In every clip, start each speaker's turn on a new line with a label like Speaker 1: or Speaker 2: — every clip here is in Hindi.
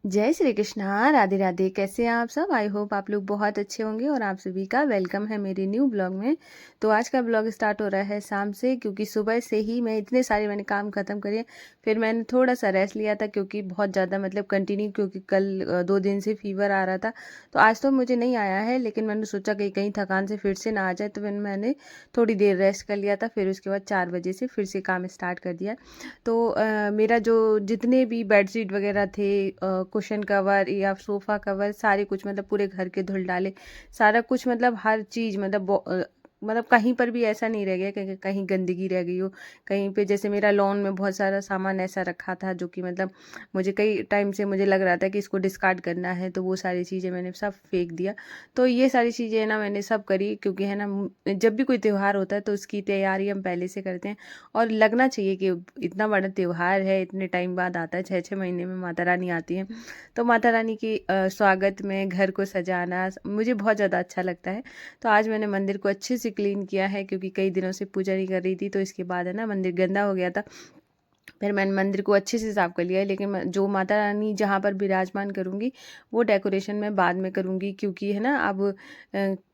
Speaker 1: जय श्री कृष्णा, राधे राधे। कैसे हैं आप सब? आई होप आप लोग बहुत अच्छे होंगे और आप सभी का वेलकम है मेरे न्यू ब्लॉग में। तो आज का ब्लॉग स्टार्ट हो रहा है शाम से, क्योंकि सुबह से ही मैं इतने सारे मैंने काम खत्म करे। फिर मैंने थोड़ा सा रेस्ट लिया था, क्योंकि बहुत ज़्यादा मतलब कंटिन्यू, क्योंकि कल 2 दिन से फीवर आ रहा था। तो आज तो मुझे नहीं आया है, लेकिन मैंने सोचा कि कहीं थकान से फिर से ना आ जाए, तो फिर मैंने थोड़ी देर रेस्ट कर लिया था। फिर उसके बाद 4 बजे से फिर से काम स्टार्ट कर दिया। तो मेरा जो जितने भी बेडशीट वगैरह थे, कुशन कवर या सोफ़ा कवर, सारे कुछ मतलब पूरे घर के धुल डाले। सारा कुछ मतलब हर चीज़ मतलब कहीं पर भी ऐसा नहीं रह गया कि कहीं गंदगी रह गई हो। कहीं पे जैसे मेरा लॉन में बहुत सारा सामान ऐसा रखा था जो कि मतलब मुझे कई टाइम से मुझे लग रहा था कि इसको डिस्कार्ड करना है, तो वो सारी चीज़ें मैंने सब फेंक दिया। तो ये सारी चीज़ें ना मैंने सब करी, क्योंकि है ना जब भी कोई त्यौहार होता है तो उसकी तैयारी हम पहले से करते हैं। और लगना चाहिए कि इतना बड़ा त्यौहार है, इतने टाइम बाद आता है, 6-6 महीने में माता रानी आती हैं। तो माता रानी की स्वागत में घर को सजाना मुझे बहुत ज़्यादा अच्छा लगता है। तो आज मैंने मंदिर को अच्छे से क्लीन किया है, क्योंकि कई दिनों से पूजा नहीं कर रही थी। तो इसके बाद है ना मंदिर गंदा हो गया था। फिर मैंने मंदिर को अच्छे से साफ कर लिया है, लेकिन जो माता रानी जहाँ पर विराजमान करूँगी वो डेकोरेशन मैं बाद में करूँगी, क्योंकि है ना अब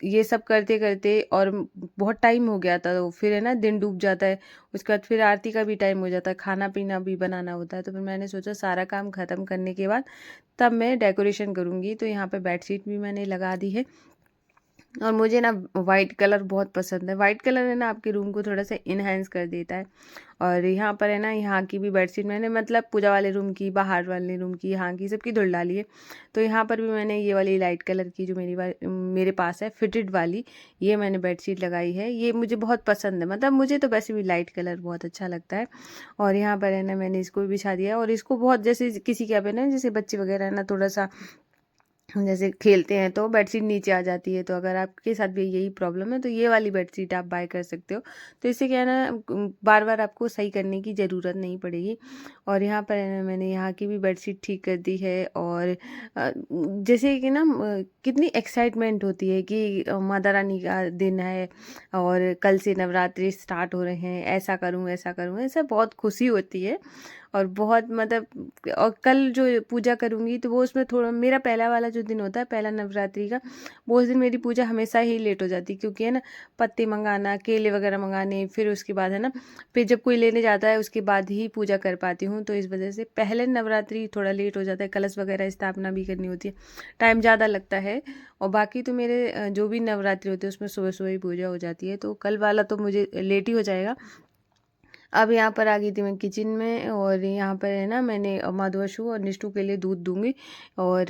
Speaker 1: ये सब करते करते और बहुत टाइम हो गया था। तो फिर है ना दिन डूब जाता है। उसके बाद फिर आरती का भी टाइम हो जाता है, खाना पीना भी बनाना होता है। तो फिर मैंने सोचा सारा काम ख़त्म करने के बाद तब मैं डेकोरेशन करूँगी। तो यहाँ पे बेडशीट भी मैंने लगा दी है। और मुझे ना वाइट कलर बहुत पसंद है। वाइट कलर है ना आपके रूम को थोड़ा सा इन्हेंस कर देता है। और यहाँ पर है ना, यहाँ की भी बेडशीट मैंने मतलब पूजा वाले रूम की, बाहर वाले रूम की, यहाँ की सबकी धुल डाली है। तो यहाँ पर भी मैंने ये वाली लाइट कलर की जो मेरे पास है फिटेड वाली, ये मैंने बेडशीट लगाई है। ये मुझे बहुत पसंद है, मतलब मुझे तो वैसे भी लाइट कलर बहुत अच्छा लगता है। और यहाँ पर है ना मैंने इसको भी बिछा दिया है। और इसको बहुत जैसे किसी के यहाँ पे ना जैसे बच्चे वगैरह है ना थोड़ा सा जैसे खेलते हैं तो बेडशीट नीचे आ जाती है। तो अगर आपके साथ भी यही प्रॉब्लम है तो ये वाली बेडशीट आप बाय कर सकते हो। तो इससे क्या है ना, बार बार आपको सही करने की ज़रूरत नहीं पड़ेगी। और यहाँ पर है ना मैंने यहाँ की भी बेडशीट ठीक कर दी है। और जैसे कि ना कितनी एक्साइटमेंट होती है कि माता रानी का दिन है और कल से नवरात्रि स्टार्ट हो रहे हैं, ऐसा करूँ ऐसा करूँ, ऐसा बहुत खुशी होती है। और बहुत मतलब, और कल जो पूजा करूँगी तो वो उसमें थोड़ा मेरा पहला वाला जो दिन होता है, पहला नवरात्रि का, वो उस दिन मेरी पूजा हमेशा ही लेट हो जाती है, क्योंकि है ना पत्ते मंगाना, केले वगैरह मंगाने, फिर उसके बाद है ना, फिर जब कोई लेने जाता है उसके बाद ही पूजा कर पाती हूँ। तो इस वजह से पहले नवरात्रि थोड़ा लेट हो जाता है, कलश वगैरह स्थापना भी करनी होती है, टाइम ज़्यादा लगता है। और बाकी तो मेरे जो भी नवरात्रि होते हैं उसमें सुबह सुबह ही पूजा हो जाती है। तो कल वाला तो मुझे लेट ही हो जाएगा। अब यहाँ पर आ गई थी मैं किचन में, और यहाँ पर है ना मैंने मधुवशु और निष्ठू के लिए दूध दूंगी। और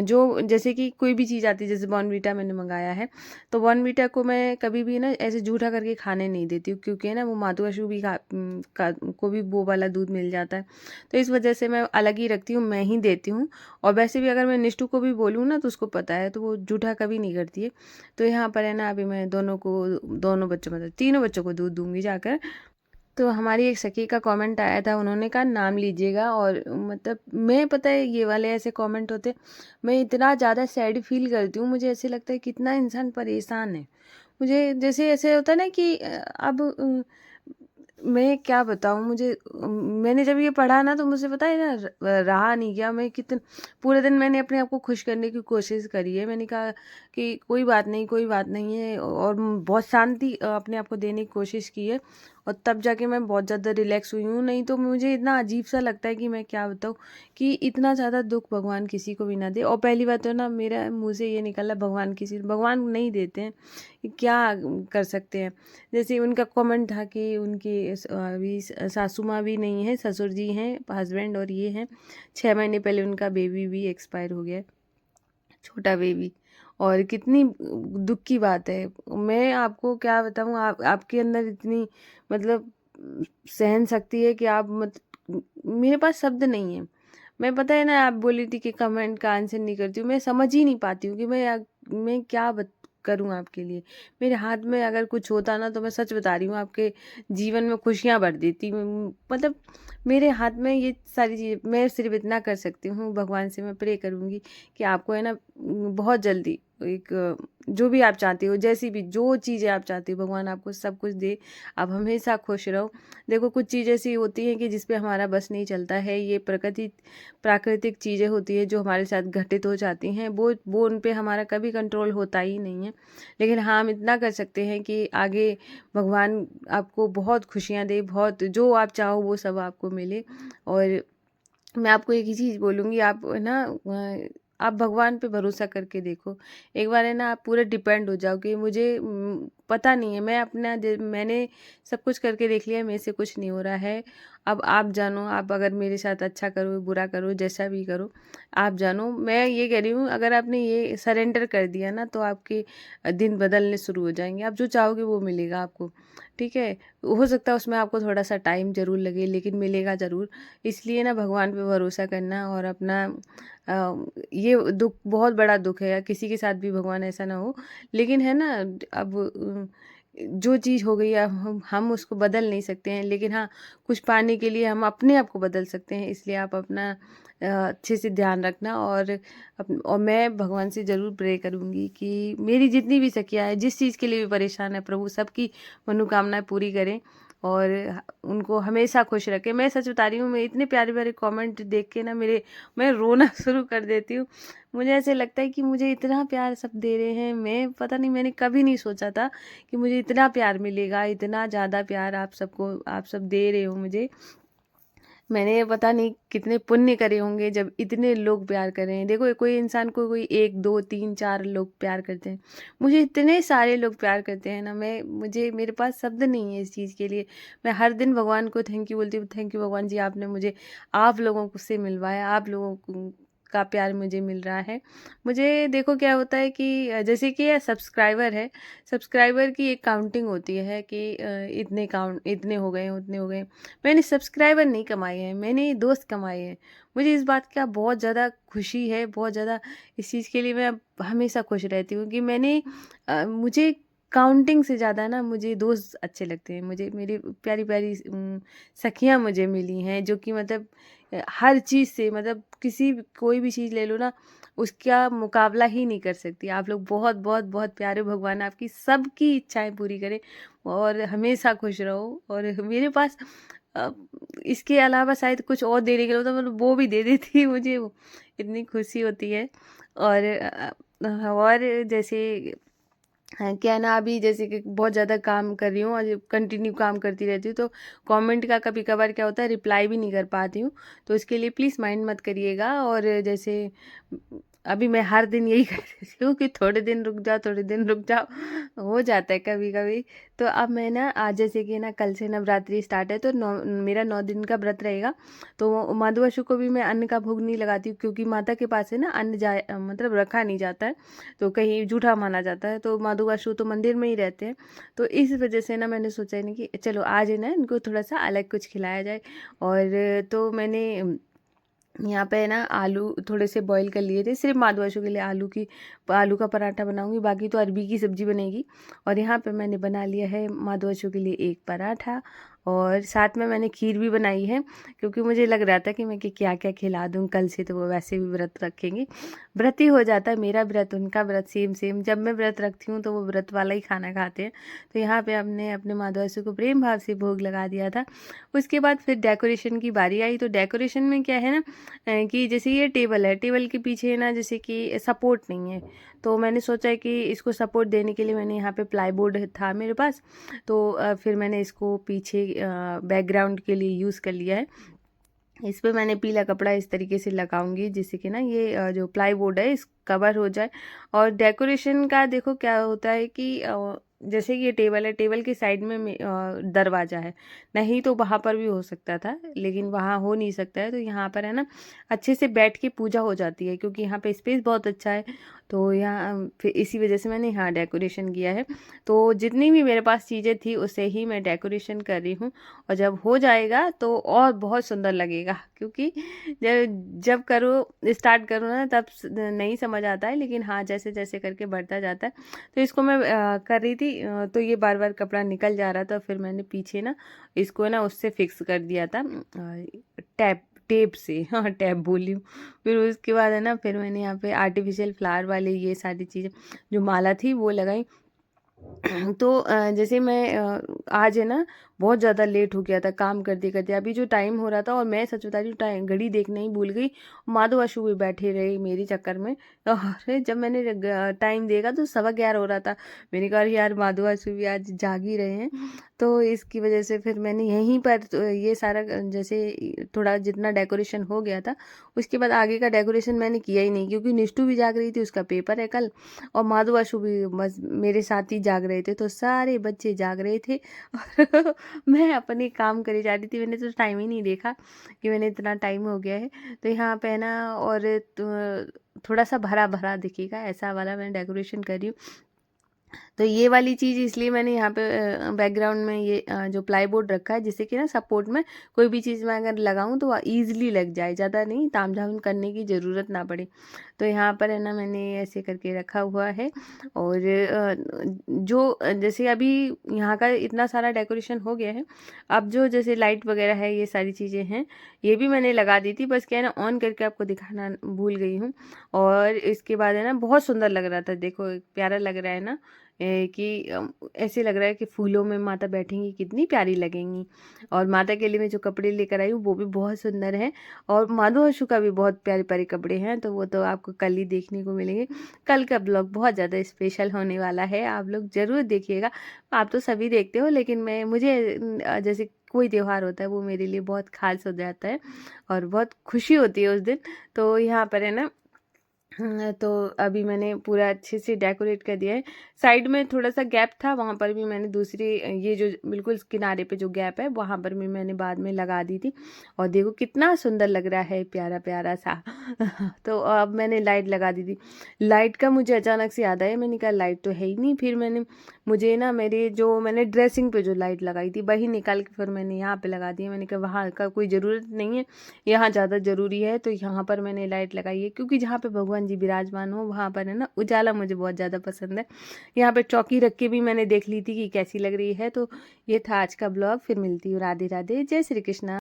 Speaker 1: जो जैसे कि कोई भी चीज़ आती है, जैसे बॉर्नवीटा मैंने मंगाया है, तो बॉर्नवीटा को मैं कभी भी ना ऐसे जूठा करके खाने नहीं देती हूँ, क्योंकि है ना वो मधुवशु भी को भी वो वाला दूध मिल जाता है। तो इस वजह से मैं अलग ही रखती हूँ, मैं ही देती हूँ। और वैसे भी अगर मैं निष्ठू को भी बोलूँ ना तो उसको पता है, तो वो जूठा कभी नहीं करती है। तो यहाँ पर है ना अभी मैं दोनों बच्चों मतलब तीनों बच्चों को दूध दूंगी जाकर। तो हमारी एक सखी का कमेंट आया था, उन्होंने कहा नाम लीजिएगा। और मतलब मैं, पता है ये वाले ऐसे कमेंट होते, मैं इतना ज़्यादा सैड फील करती हूँ। मुझे ऐसे लगता है कितना इंसान परेशान है। मुझे जैसे ऐसे होता है ना कि अब मैं क्या बताऊँ, मुझे मैंने जब ये पढ़ा ना तो मुझे पता है ना रहा नहीं गया। मैं कितने पूरे दिन मैंने अपने आप को खुश करने की कोशिश करी है। मैंने कहा कि कोई बात नहीं, कोई बात नहीं है, और बहुत शांति अपने आप को देने की कोशिश की है। और तब जाके मैं बहुत ज़्यादा रिलैक्स हुई हूँ। नहीं तो मुझे इतना अजीब सा लगता है कि मैं क्या बताऊँ, कि इतना ज़्यादा दुख भगवान किसी को भी ना दे। और पहली बात तो ना मेरा मुँह से ये निकला, भगवान नहीं देते हैं, क्या कर सकते हैं। जैसे उनका कमेंट था कि उनकी अभी सासू माँ भी नहीं है, ससुर जी हैं, हस्बैंड और ये हैं। 6 महीने पहले उनका बेबी भी एक्सपायर हो गया, छोटा बेबी। और कितनी दुख की बात है। मैं आपको क्या बताऊँ, आपके अंदर इतनी मतलब सहन शक्ति है कि आप मत मेरे पास शब्द नहीं है। मैं, पता है ना, आप बोली थी कि कमेंट का आंसर नहीं करती हूँ, मैं समझ ही नहीं पाती हूँ कि मैं क्या करूँ आपके लिए। मेरे हाथ में अगर कुछ होता ना तो मैं सच बता रही हूँ आपके जीवन में खुशियाँ भर देती। मतलब मेरे हाथ में ये सारी चीज़ें, मैं सिर्फ इतना कर सकती हूँ, भगवान से मैं प्रे करूँगी कि आपको है ना बहुत जल्दी एक जो भी आप चाहते हो, जैसी भी जो चीज़ें आप चाहते हो, भगवान आपको सब कुछ दे, आप हमेशा खुश रहो। देखो कुछ चीज़ें ऐसी होती हैं कि जिस पे हमारा बस नहीं चलता है, ये प्राकृतिक चीज़ें होती है जो हमारे साथ घटित हो जाती हैं, वो उन पे हमारा कभी कंट्रोल होता ही नहीं है। लेकिन हाँ, हम इतना कर सकते हैं कि आगे भगवान आपको बहुत खुशियाँ दे, बहुत जो आप चाहो वो सब आपको मिले। और मैं आपको एक ही चीज़ बोलूँगी, आप ना आप भगवान पे भरोसा करके देखो। एक बार है ना आप पूरे डिपेंड हो जाओ कि मुझे पता नहीं है, मैंने सब कुछ करके देख लिया, मेरे से कुछ नहीं हो रहा है। अब आप जानो, आप अगर मेरे साथ अच्छा करो, बुरा करो, जैसा भी करो, आप जानो। मैं ये कह रही हूँ, अगर आपने ये सरेंडर कर दिया ना तो आपके दिन बदलने शुरू हो जाएँगे। आप जो चाहोगे वो मिलेगा आपको, ठीक है? हो सकता है उसमें आपको थोड़ा-सा टाइम ज़रूर लगे, लेकिन मिलेगा ज़रूर। इसलिए ना भगवान पे भरोसा करना और अपना ये दुःख बहुत बड़ा दुःख है, या किसी के साथ भी भगवान ऐसा ना हो। लेकिन है ना, अब जो चीज़ हो गई अब हम उसको बदल नहीं सकते हैं, लेकिन हाँ, कुछ पाने के लिए हम अपने आप को बदल सकते हैं। इसलिए आप अपना अच्छे से ध्यान रखना। और मैं भगवान से ज़रूर प्रे करूँगी कि मेरी जितनी भी सखियाँ हैं, जिस चीज़ के लिए भी परेशान है, प्रभु सबकी मनोकामनाएँ पूरी करें और उनको हमेशा खुश रखें। मैं सच बता रही हूँ, मैं इतने प्यारे-प्यारे कमेंट देख के ना मैं रोना शुरू कर देती हूँ। मुझे ऐसे लगता है कि मुझे इतना प्यार सब दे रहे हैं, मैं पता नहीं, मैंने कभी नहीं सोचा था कि मुझे इतना प्यार मिलेगा, इतना ज़्यादा प्यार आप सब दे रहे हो मुझे। मैंने पता नहीं कितने पुण्य करे होंगे जब इतने लोग प्यार कर रहे हैं। देखो कोई इंसान को कोई 1, 2, 3, 4 लोग प्यार करते हैं। मुझे इतने सारे लोग प्यार करते हैं ना, मेरे पास शब्द नहीं है इस चीज़ के लिए। मैं हर दिन भगवान को थैंक यू बोलती हूँ, थैंक यू भगवान जी, आपने मुझे आप लोगों को से मिलवाया, आप लोगों का प्यार मुझे मिल रहा है। मुझे देखो क्या होता है कि जैसे कि ये सब्सक्राइबर है, सब्सक्राइबर की एक काउंटिंग होती है कि इतने हो गए, उतने हो गए। मैंने सब्सक्राइबर नहीं कमाए हैं, मैंने दोस्त कमाए हैं। मुझे इस बात का बहुत ज़्यादा खुशी है, बहुत ज़्यादा इस चीज़ के लिए मैं हमेशा खुश रहती हूँ कि मुझे काउंटिंग से ज़्यादा ना मुझे दोस्त अच्छे लगते हैं। मुझे मेरी प्यारी-प्यारी सखियाँ मुझे मिली हैं जो कि मतलब हर चीज़ से, मतलब कोई भी चीज़ ले लो ना, उसका मुकाबला ही नहीं कर सकती। आप लोग बहुत, बहुत, बहुत प्यारे, भगवान आपकी सबकी इच्छाएँ पूरी करे और हमेशा खुश रहो। और मेरे पास अ, इसके अलावा शायद कुछ और देने के लिए होता, मतलब वो भी दे देती मुझे वो इतनी खुशी होती है। और जैसे क्या है ना, अभी जैसे कि बहुत ज़्यादा काम कर रही हूँ और कंटिन्यू काम करती रहती हूँ, तो कमेंट का कभी-कभार क्या होता है, रिप्लाई भी नहीं कर पाती हूँ। तो इसके लिए प्लीज़ माइंड मत करिएगा। और जैसे अभी मैं हर दिन यही कर रही हूँ कि थोड़े दिन रुक जाओ, थोड़े दिन रुक जाओ, हो जाता है कभी-कभी। तो अब मैं ना आज जैसे कि ना कल से नवरात्रि स्टार्ट है, तो मेरा 9 दिन का व्रत रहेगा। तो माधवाशु को भी मैं अन्न का भोग नहीं लगाती हूँ, क्योंकि माता के पास है ना मतलब रखा नहीं जाता है, तो कहीं जूठा माना जाता है। तो माधवाशु तो मंदिर में ही रहते हैं, तो इस वजह से ना मैंने सोचा है ना कि चलो आज है ना इनको थोड़ा सा अलग कुछ खिलाया जाए। और तो मैंने यहाँ पे ना आलू थोड़े से बॉईल कर लिए थे, सिर्फ माधवाशु के लिए आलू का पराठा बनाऊंगी, बाकी तो अरबी की सब्जी बनेगी। और यहाँ पे मैंने बना लिया है माधवाशु के लिए एक पराठा, और साथ में मैंने खीर भी बनाई है, क्योंकि मुझे लग रहा था कि मैं कि क्या क्या खिला दूँ, कल से तो वो वैसे भी व्रत रखेंगे। व्रत ही हो जाता है, मेरा व्रत उनका व्रत सेम सेम। जब मैं व्रत रखती हूँ तो वो व्रत वाला ही खाना खाते हैं। तो यहाँ पे हमने अपने माधवाशु को प्रेम भाव से भोग लगा दिया था। उसके बाद फिर डेकोरेशन की बारी आई। तो डेकोरेशन में क्या है ना, कि जैसे ये टेबल है, टेबल के पीछे ना जैसे कि सपोर्ट नहीं है, तो मैंने सोचा कि इसको सपोर्ट देने के लिए मैंने यहाँ पे प्लाईवुड था मेरे पास, तो फिर मैंने इसको पीछे बैकग्राउंड के लिए यूज़ कर लिया है। इस पे मैंने पीला कपड़ा इस तरीके से लगाऊंगी जिससे कि ना ये जो प्लाईवुड है इस कवर हो जाए। और डेकोरेशन का देखो क्या होता है कि जैसे कि ये टेबल है, टेबल के साइड में दरवाज़ा है, नहीं तो वहाँ पर भी हो सकता था, लेकिन वहाँ हो नहीं सकता है, तो यहाँ पर है ना अच्छे से बैठ के पूजा हो जाती है, क्योंकि यहाँ पे स्पेस बहुत अच्छा है। तो यहाँ फिर इसी वजह से मैंने यहाँ डेकोरेशन किया है। तो जितनी भी मेरे पास चीज़ें थी उससे ही मैं डेकोरेशन कर रही हूँ, और जब हो जाएगा तो और बहुत सुंदर लगेगा, क्योंकि जब स्टार्ट करो ना तब नहीं समझ आता है, लेकिन हाँ जैसे जैसे करके बढ़ता जाता है। तो इसको मैं कर रही थी, तो ये बार बार कपड़ा निकल जा रहा था, फिर मैंने पीछे ना इसको ना उससे फिक्स कर दिया था, टैप टेप से, हाँ टैप बोली हूँ। फिर उसके बाद है ना, फिर मैंने यहाँ पे आर्टिफिशियल फ्लावर वाले ये सारी चीज़ें जो माला थी वो लगाई। तो जैसे मैं आज है ना बहुत ज़्यादा लेट हो गया था काम करते करते, अभी जो टाइम हो रहा था, और मैं सच बता रही हूँ टाइम घड़ी देखना ही भूल गई। माधव आशु भी बैठे रहे मेरी चक्कर में। और जब मैंने टाइम देखा तो 11:15 हो रहा था। मैंने कहा "अरे यार माधव आशु भी आज जाग ही रहे हैं"। तो इसकी वजह से फिर मैंने यहीं पर तो ये सारा जैसे थोड़ा जितना डेकोरेशन हो गया था, उसके बाद आगे का डेकोरेशन मैंने किया ही नहीं, क्योंकि निष्ठू भी जाग रही थी, उसका पेपर है कल। और माधव आशु भी बस मेरे साथ ही जाग रहे थे, तो सारे बच्चे जाग रहे थे। और मैं अपने काम करे जा रही थी, मैंने तो टाइम ही नहीं देखा कि मैंने इतना टाइम हो गया है। तो यहाँ पे है ना, और थोड़ा सा भरा भरा दिखेगा ऐसा वाला मैं डेकोरेशन कर रही हूँ। तो ये वाली चीज़ इसलिए मैंने यहाँ पे बैकग्राउंड में ये जो प्लाईवुड रखा है, जिससे कि ना सपोर्ट में कोई भी चीज़ मैं अगर लगाऊँ तो ईजिली लग जाए, ज़्यादा नहीं तामझाम करने की ज़रूरत ना पड़े। तो यहाँ पर है ना मैंने ऐसे करके रखा हुआ है। और जैसे अभी यहाँ का इतना सारा डेकोरेशन हो गया है, अब जो जैसे लाइट वगैरह है ये सारी चीज़ें हैं, ये भी मैंने लगा दी थी, बस क्या है ना ऑन करके आपको दिखाना भूल गई हूँ। और इसके बाद है ना बहुत सुंदर लग रहा था, देखो प्यारा लग रहा है ना, कि ऐसे लग रहा है कि फूलों में माता बैठेंगी कितनी प्यारी लगेंगी। और माता के लिए मैं जो कपड़े लेकर आई हूँ वो भी बहुत सुंदर है, और माधव आशु का भी बहुत प्यारे प्यारे कपड़े हैं, तो वो तो आपको कल ही देखने को मिलेंगे। कल का ब्लॉग बहुत ज़्यादा स्पेशल होने वाला है, आप लोग ज़रूर देखिएगा। आप तो सभी देखते हो, लेकिन मुझे जैसे कोई त्योहार होता है वो मेरे लिए बहुत खास हो जाता है, और बहुत खुशी होती है उस दिन। तो यहाँ पर है ना, हाँ, तो अभी मैंने पूरा अच्छे से डेकोरेट कर दिया है। साइड में थोड़ा सा गैप था, वहाँ पर भी मैंने दूसरी ये जो बिल्कुल किनारे पे जो गैप है वहाँ पर भी मैंने बाद में लगा दी थी। और देखो कितना सुंदर लग रहा है, प्यारा प्यारा सा। तो अब मैंने लाइट लगा दी थी। लाइट का मुझे अचानक से याद आया, मैंने कहा लाइट तो है ही नहीं। फिर मुझे ना मेरे जो मैंने ड्रेसिंग पे जो लाइट लगाई थी वही निकाल के फिर मैंने यहाँ पे लगा दी है। मैंने कहा वहाँ का कोई ज़रूरत नहीं है, यहाँ ज़्यादा ज़रूरी है, तो यहाँ पर मैंने लाइट लगाई है, क्योंकि जहाँ पे भगवान जी विराजमान हो वहाँ पर है ना उजाला मुझे बहुत ज़्यादा पसंद है। यहाँ पे चौकी रख के भी मैंने देख ली थी कि कैसी लग रही है। तो ये था आज का ब्लॉग, फिर मिलती हूँ। राधे राधे, जय श्री कृष्णा।